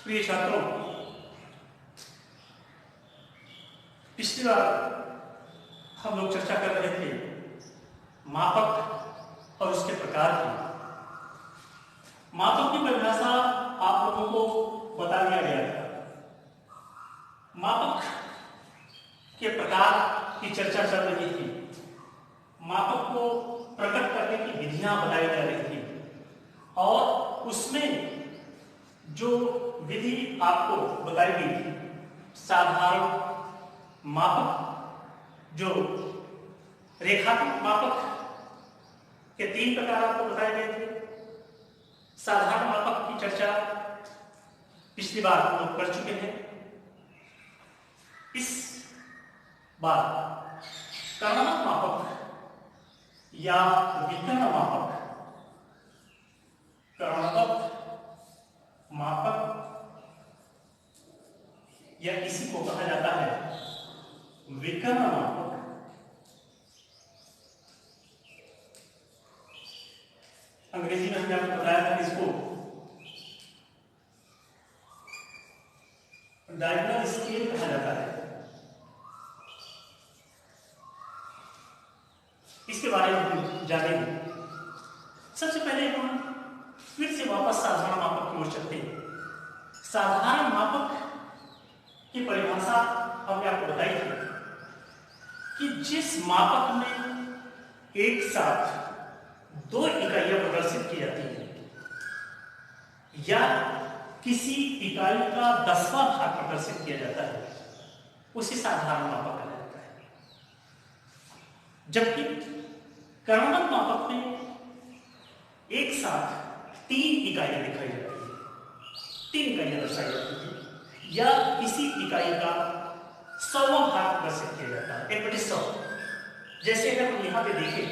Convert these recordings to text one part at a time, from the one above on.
प्रिय छात्रों, पिछली बार हम लोग चर्चा कर रहे थे मापक और उसके प्रकार की। मापक की परिभाषा आप लोगों को बता दिया गया था। मापक के प्रकार की चर्चा चल रही थी। मापक को प्रकट करने की विधियां बताई जा रही थी और उसमें जो विधि आपको बताई गई थी, साधारण मापक, जो रेखात्मक मापक के 3 प्रकार आपको बताए गए थे। साधारण मापक की चर्चा पिछली बार हम लोग कर चुके हैं। इस बार कर्णात्मक मापक या विकर्ण मापक, कर्णात्मक मापक या इसी को कहा जाता है विकर्ण मापक, अंग्रेजी में हमने आपको बताया था इसको डायगोनल स्केल कहा जाता है। इसके बारे में हम जानेंगे। सबसे पहले हम फिर से वापस साधारण मापक की ओर चलते हैं। साधारण मापक की परिभाषा हमने आपको बताई थी कि जिस मापक में एक साथ 2 इकाइयां प्रदर्शित की जाती हैं या किसी इकाई का 10वां भाग प्रदर्शित किया जाता है, उसे साधारण मापक कहा जाता है। जबकि कर्णात्मक मापक में एक साथ 3 इकाइयां दिखाई जाती हैं, 3 इकाइयां दर्शाई जाती हैं या किसी इकाई का 100वां भाग प्रदर्शित किया जाता है, 1/100। जैसे अगर हम यहां पे देखें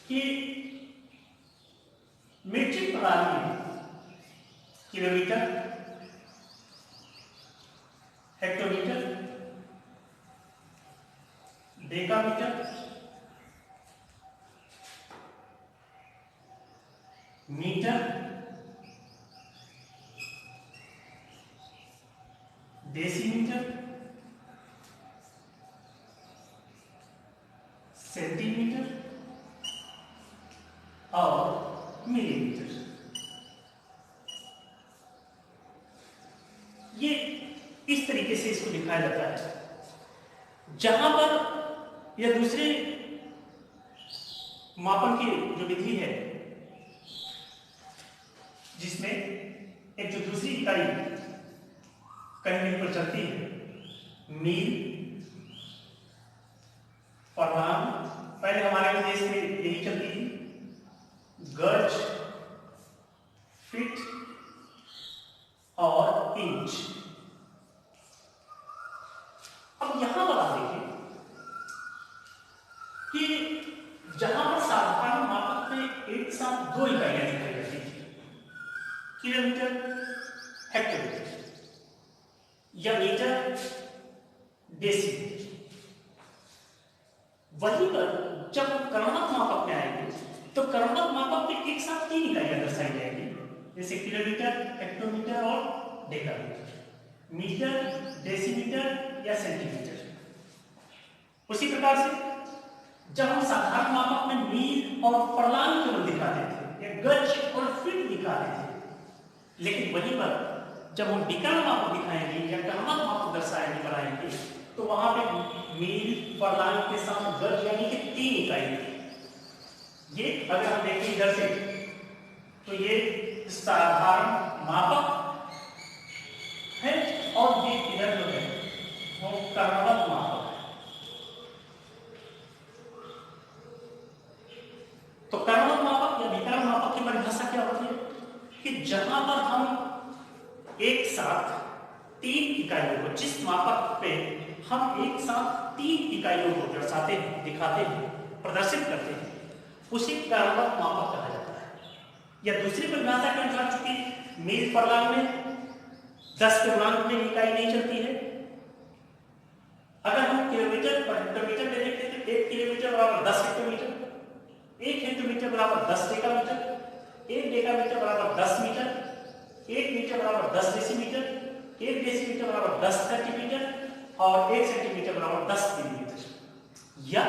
कि मीट्रिक प्रणाली में kilometre, hectometre, decametre, metre, decimetre, centimetre और मिलीमीटर, ये इस तरीके से इसको दिखाया जाता है। जहां पर यह दूसरे मापन की जो विधि है, जिसमें एक जो दूसरी इकाई कहीं कहीं पर चलती है, मील, फरलांग, पहले हमारे देश में यही चलती थी, गज, फीट और इंच। अब यहां पर आप देखिए कि जहां पर साधारण मापक में एक साथ 2 इकाइयां दिखाई जाती थी, किलोमीटर, हेक्टोमीटर या मीटर, डेसीमीटर, वहीं पर जब कर्णात्मक मापक में आएंगे तो कर्णात्मक मापक में एक साथ 3 इकाइयां दर्शाई जाएंगी, जैसे किलोमीटर, हेक्टोमीटर और डेकामीटर, मीटर, डेसीमीटर या सेंटीमीटर। उसी प्रकार से जब हम साधारण मापक में मील और फरलांग केवल दिखाते थे या गज और फीट दिखाते थे, लेकिन वहीं पर जब हम विकर्ण मापक दिखाएंगे या कर्णात्मक मापक दर्शाएंगे, बनाएंगे, तो वहां पे मील, फरलांग के साथ गज यानी कि 3 इकाई थी। ये अगर हम देखें इधर से तो ये साधारण मापक है और ये इधर जो है वो कर्णात्मक मापक है। तो कर्णात्मक मापक या विकर्ण मापक की परिभाषा क्या होती है कि जहां पर हम एक साथ 3 इकाइयों को, जिस मापक पे हम एक साथ 3 इकाइयों को दर्शाते हैं, दिखाते हैं, प्रदर्शित करते हैं, उसे कर्णात्मक मापक कहा जाता है। या दूसरी परिभाषा के अनुसार, चूंकि मील फरलांग में 10 के गुणांक में इकाई नहीं चलती है, अगर हम किलोमीटर पर हेक्टोमीटर में देखते हैं तो 1 किलोमीटर बराबर 10 हेक्टोमीटर, 1 हेक्टोमीटर बराबर 10 डेकामीटर, 1 डेकामीटर बराबर 10 मीटर, 1 मीटर बराबर 10 डेसीमीटर, 1 डेसीमीटर बराबर 10 सेंटीमीटर और 1 सेंटीमीटर बराबर 10 मिलीमीटर। या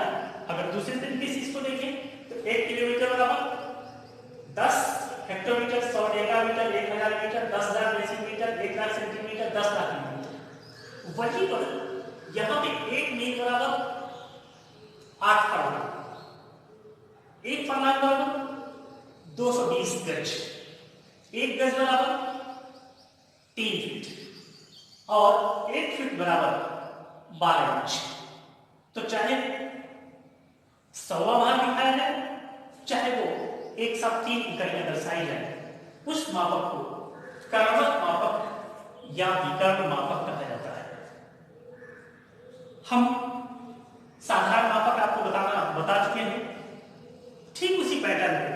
अगर दूसरे तरीके से इसको देखें तो 1 किलोमीटर बराबर 10 hectometre, 100 decametre, 1000 metre, 10,000 decimetre, 1 lakh centimetre, 10 lakh millimetre. वहीं पर यहाँ पे 1 मील बराबर 8 फरलांग, 1 फरलांग बराबर 220 गज, 1 गज बराबर 3 फीट और 1 फीट बराबर 12 इंच। तो चाहे 100वां भाग दिखाया जाए, चाहे वो 1/3 इकाइयां दर्शाई जाए, उस मापक को कर्णक मापक या विकर्ण मापक कहा जाता है। हम साधारण मापक आपको बता चुके हैं। ठीक उसी पैटर्न पे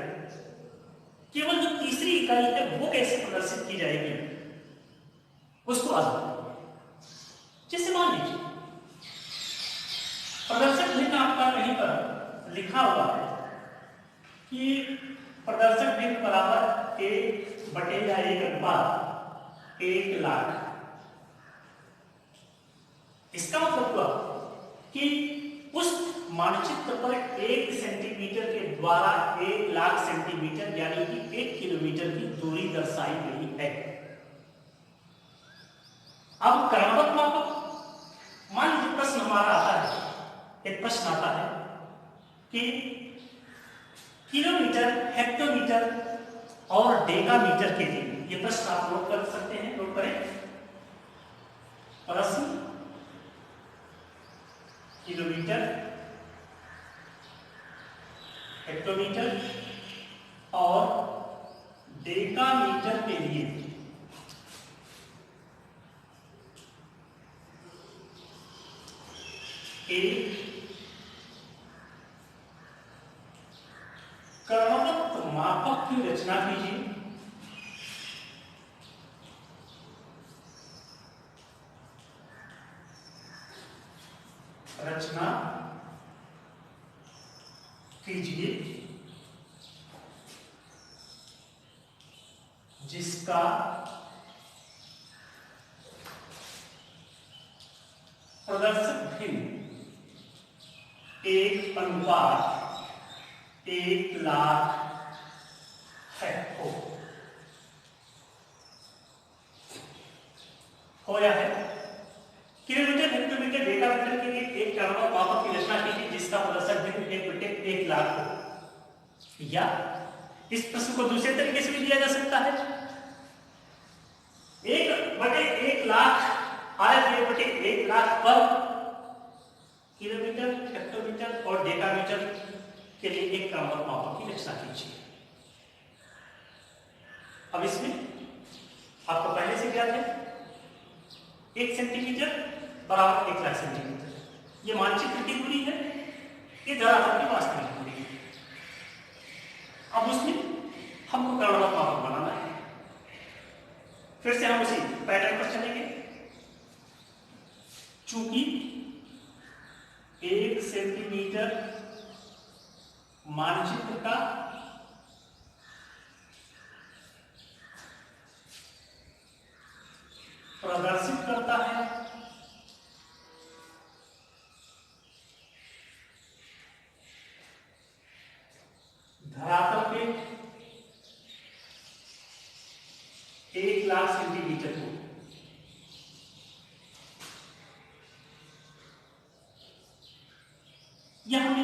केवल जो तीसरी इकाई है वो कैसे प्रदर्शित की जाएगी उसको आजमाइए। जैसे मान लीजिए प्रदर्शक भिन्न आपका कहीं पर लिखा हुआ है कि प्रदर्शक भिन्न बराबर 1/1 इसका मतलब हुआ कि उस मानचित्र पर 1 सेंटीमीटर के द्वारा 1 लाख सेंटीमीटर यानी कि 1 किलोमीटर की दूरी दर्शाई गई है। अब कर्णवत मापक, मान लीजिए प्रश्न हमारा आता है, एक प्रश्न आता है कि किलोमीटर, हेक्टोमीटर और डेकामीटर के लिए, ये प्रश्न आप नोट कर सकते हैं, नोट करें। प्रश्न किलोमीटर, हेक्टोमीटर और डेकामीटर के लिए एक कर्णवत मापक की रचना कीजिए। रचना कीजिए जिसका प्रदर्शक भिन्न 1/1 लाख है हो या है। किलोमीटर, हेक्टोमीटर, डेकामीटर के लिए एक कर्णवत मापक की रचना कीजिए जिसका प्रदर्शक भिन्न 1/1 लाख हो। या इस प्रश्न को दूसरे तरीके से भी दिया जा सकता है, 1/1 लाख आयत 1/1 लाख पर किलोमीटर, हेक्टोमीटर और डेकामीटर के लिए एक कर्णवत मापक की रचना कीजिए। अब इसमें आपको पहले से ज्ञात है 1 सेंटीमीटर बराबर 1 लाख सेंटीमीटर, ये मानचित्र की दूरी है, ये धरातल की वास्तविक दूरी है। अब उसमें हमको कर्णवत मापक बनाना है। फिर से हम उसी पैटर्न पर चलेंगे। चूंकि 1 सेंटीमीटर मानचित्र का प्रदर्शित करता है धरातल पे 1 लाख सेंटीमीटर को, यहां पे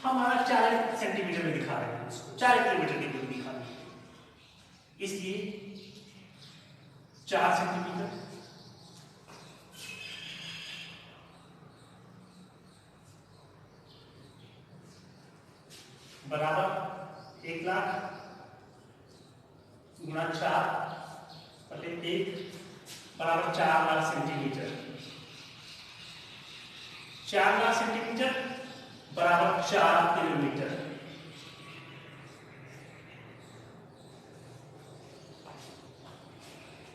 हमारा 4 सेंटीमीटर में दिखा रहे हैं, इसको 4 किलोमीटर की दूरी दिखा रहे हैं, इसलिए 4 सेंटीमीटर बराबर 1 लाख गुणा 4/1 बराबर 4 लाख सेंटीमीटर। 4 लाख सेंटीमीटर बराबर 4 किलोमीटर।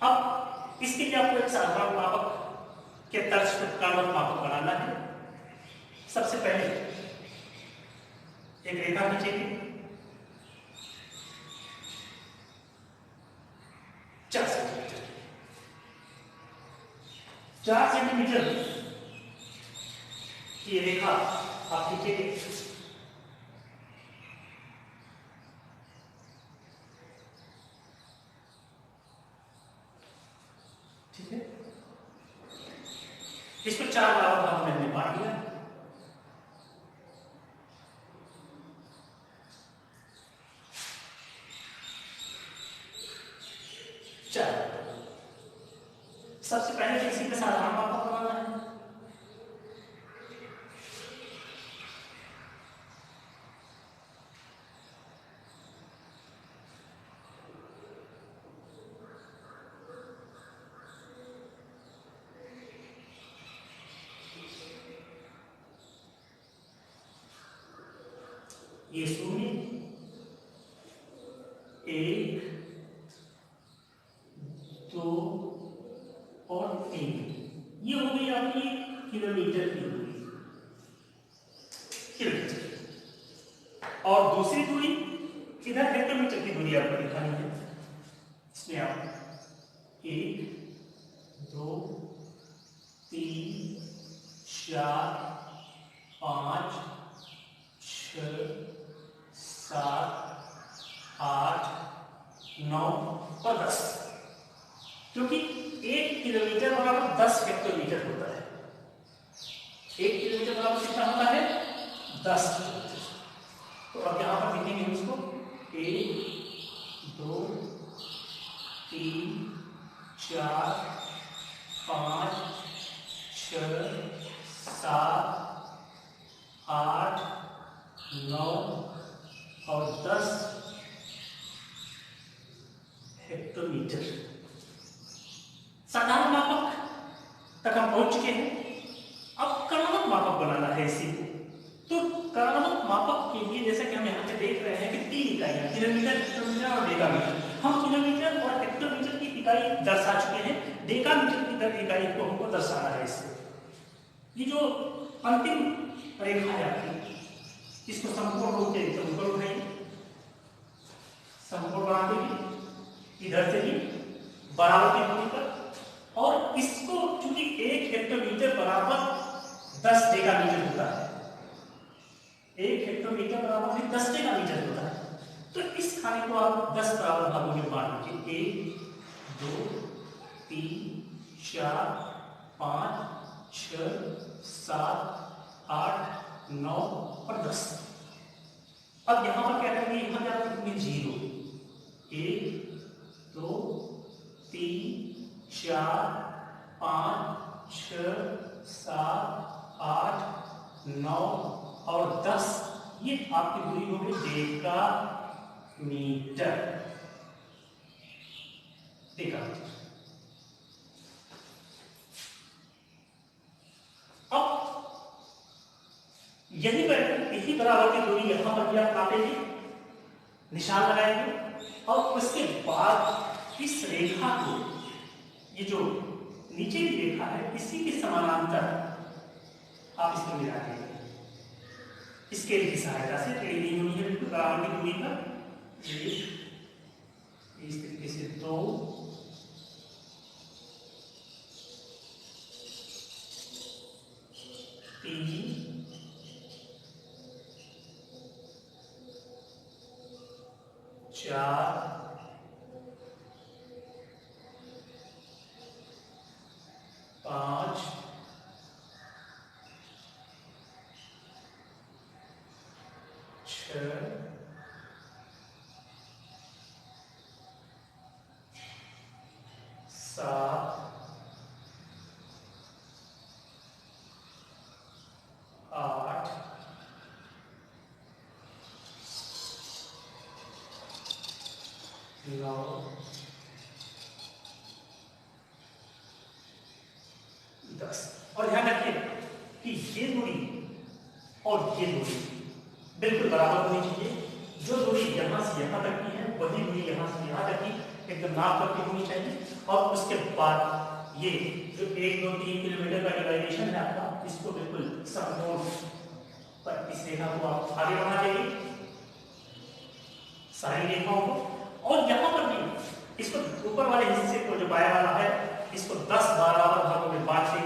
अब इसके लिए आपको एक साधारण मापक के तर्ज पर कर्णवत मापक बनाना है। सबसे पहले एक रेखा खींचेंगे, 4 4 सेंटीमीटर की रेखा आप खींचेंगे। ठीक है, इसको 4 बराबर भागों में हमने बांट दिया। सबसे पहले तो इसी का साधारण मापक बनाना है। ये 0, 1, 2 और 3, ये हो गई आपकी किलोमीटर की दूरी, किलोमीटर। और दूसरी दूरी इधर हेक्टोमीटर की दूरी आपको दिखानी है। इसमें आप 1, 2, 3, 4, 5, 6, 7, 8, 9 और 10, क्योंकि 1 किलोमीटर बराबर 10 हेक्टोमीटर होता है। 1 किलोमीटर बराबर कितना होता है? 10 किलोमीटर। तो अब यहां पर लिखेंगे उसको 1, 2, 3, 4, 5, 6, 7, 8, 9 और 10 हेक्टोमीटर। साधारण मापक तक हम पहुंच चुके हैं। अब कर्णात्मक मापक बनाना है इसी को। तो कर्णात्मक मापक के लिए जैसे कि हम यहाँ पे देख रहे हैं कि 3 इकाइयां, किलोमीटर, हेक्टोमीटर और डेकामीटर। हम किलोमीटर और हेक्टोमीटर की इकाई दर्शा चुके हैं, डेकामीटर की इकाई को हमको दर्शाना है इससे। ये जो अंतिम रेखा है आपकी, इसको संपूर्ण रूप से ऊपर उठाइए, संपूर्ण बना देंगे इधर से भी बराबर की दूरी पर। और इसको चूंकि 1 हेक्टोमीटर बराबर 10 डेकामीटर होता है, 1 हेक्टोमीटर बराबर 10 डेकामीटर होता है, तो इस खाने को आप 10 बराबर भागों में बांट लीजिए। 1, 2, 3, 4, 5, 6, 7, 8, 9 और 10। अब यहां पर क्या करेंगे, यहां क्या करेंगे 0, 1, 2, 3, 4, 5, 6, 7, 8, 9 और 10। ये आपकी दूरी हो गई डेकामीटर। डेकामीटर। अब यही बराबर की दूरी यहां पर भी आप नापेंगे, निशान लगाएंगे और उसके बाद इस रेखा को, ये जो नीचे की रेखा है, इसी के समानांतर आप इसको मिला देंगे स्केल की सहायता से। टेढ़ी हुई है बिल्कुल बराबर की दूरी पर। इस तरीके से 2, 3, 4, 5, 6, 7, 8, 9, 10। और ध्यान रखिए कि ये दूरी और ये दूरी बिल्कुल बराबर होनी चाहिए। जो दूरी यहां से यहां तक की है, वही दूरी यहां से यहां तक की एकदम नाप करके होनी चाहिए। और उसके बाद ये जो 1, 2, 3 किलोमीटर का डिवाइडेशन है आपका, इसको बिल्कुल संपूर्ण पर इस रेखा को आप आगे बढ़ा देंगे, सारी रेखाओं को। और यहां पर भी इसको ऊपर वाले हिस्से को, जो बाएं वाला है, इसको 10 बराबर भागों में बांट देंगे।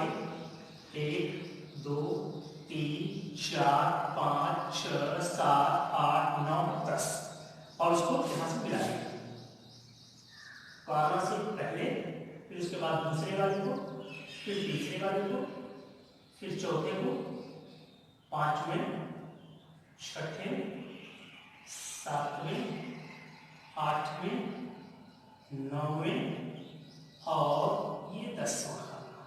यहाँ से पहले, फिर उसके बाद दूसरे वाले को, फिर तीसरे वाले को, फिर चौथे को, पांचवें, छठे, सातवें, आठवें, नौवें और ये 10वां खाना।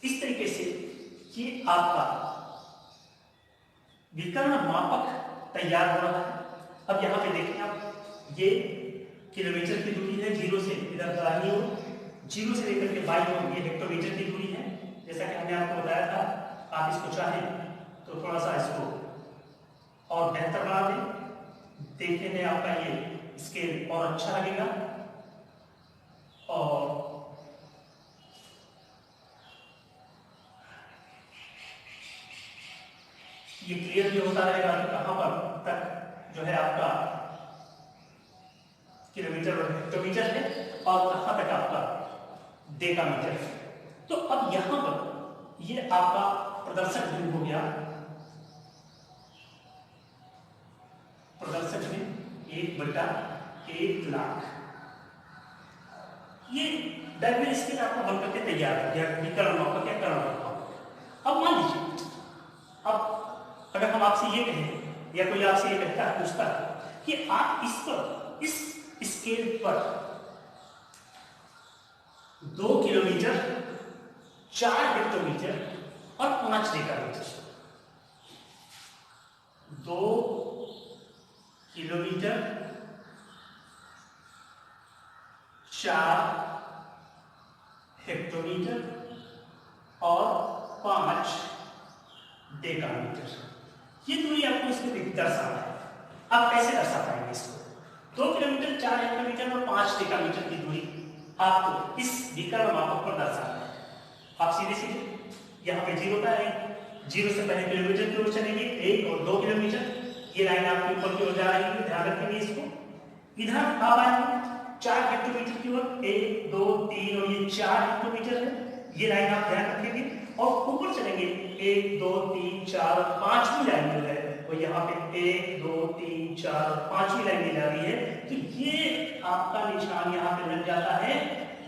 इस तरीके से ये आपका विकर्ण मापक तैयार हो रहा है। अब यहाँ पे देखिए आप, ये किलोमीटर की दूरी है, जीरो से इधर दाहिनी ओर, जीरो से लेकर के बाईं ओर ये हेक्टोमीटर की दूरी है। जैसा कि हमने आपको बताया था, आप इसको चाहें तो थोड़ा सा इसको और बेहतर बना दें, देखने में आपका ये स्केल और अच्छा लगेगा और ये क्लियर भी होता रहेगा कि कहां पर तक जो है आपका किलोमीटर और हेक्टोमीटर है और कहां तक आपका डेकामीटर है। तो अब यहां पर ये आपका प्रदर्शक बिंदु हो गया, प्रदर्शक बिंदु 1/1,00,000। ये डायग्राम स्केल आपको बन करके तैयार हो गया, विकर्ण मापक या कर्ण मापक। अब मान लीजिए, अब अगर हम आपसे ये कहें या कोई आपसे ये कहता है, पूछता है कि आप इस पर, इस स्केल पर 2 किलोमीटर, 4 हेक्टोमीटर और 5 डेकामीटर, 2 किलोमीटर, 4 हेक्टोमीटर और 5 डेकामीटर, ये दूरी आपको इसमें दर्शाना है। आप कैसे दर्शा पाएंगे इसको? 2 किलोमीटर, 4 हेक्टोमीटर और 5 डेकामीटर की दूरी आपको इस विकर्ण मापक पर दर्शाना है। आप सीधे सीधे यहाँ पे जीरो का है, जीरो से पहले किलोमीटर की ओर चलेंगे, 1 और 2 किलोमीटर, ये लाइन आपके ऊपर की ओर जा रही है, ध्यान रखेंगे इसको। इधर आप आएंगे 4 हेक्टोमीटर की ओर, 1, 2, 3 और ये 4 हेक्टोमीटर है, ये लाइन आप ध्यान रखेंगे और ऊपर चलेंगे 1, 2, 3, 4 और 5वीं लाइन जो है वो यहाँ पे 1, 2, 3, 4 और 5वीं लाइन दी जा रही है। तो ये आपका निशान यहाँ पे लग जाता है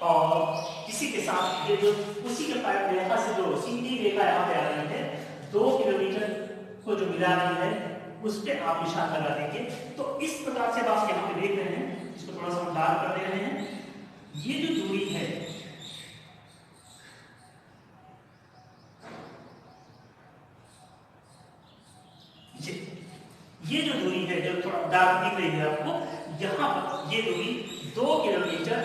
और इसी के साथ ये जो उसी के पास रेखा से जो सीधी रेखा यहाँ पे आ रही है, 2 किलोमीटर को जो मिला रही है उस पे आप निशान लगा देंगे। तो इस प्रकार से आप यहाँ पे देख रहे हैं, इसको थोड़ा सा हम डार्क कर दे रहे हैं। ये जो दूरी है, ये जो दूरी है जो थोड़ा डार्क दिख रही है आपको, यहाँ पर ये दूरी 2 किलोमीटर,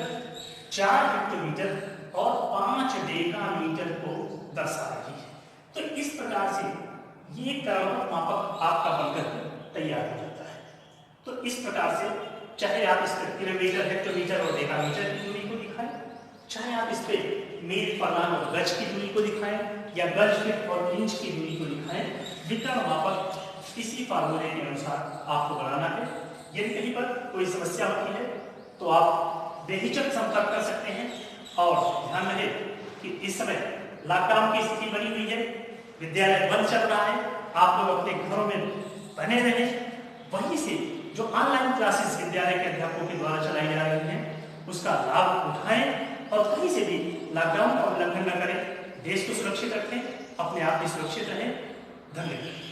4 हेक्टोमीटर और 5 डेकामीटर को दर्शा रही है। तो इस प्रकार से ये कर्णक मापक आपका बनकर तैयार हो जाता है। तो इस प्रकार से चाहे आप इस पर किलोमीटर, हेक्टोमीटर और डेकामीटर की दूरी को दिखाएं, चाहे आप इस पे मील, फलांग और गज की दूरी को दिखाएं या गज, फीट और इंच की दूरी को दिखाएं, विकर्ण मापक इसी फार्मूले के अनुसार आपको बनाना है। यदि कहीं पर कोई समस्या होती है तो आप बेहिचक संपर्क कर सकते हैं। और ध्यान रहे कि इस समय लॉकडाउन की स्थिति बनी हुई है, विद्यालय बंद चल रहा है, आप लोग अपने घरों में बने रहें। वहीं से जो ऑनलाइन क्लासेस विद्यालय के अध्यापकों के द्वारा चलाई जा रही हैं उसका लाभ उठाएं और कहीं से भी लॉकडाउन का उल्लंघन न करें। देश को सुरक्षित रखें, अपने आप भी सुरक्षित रहें। धन्यवाद।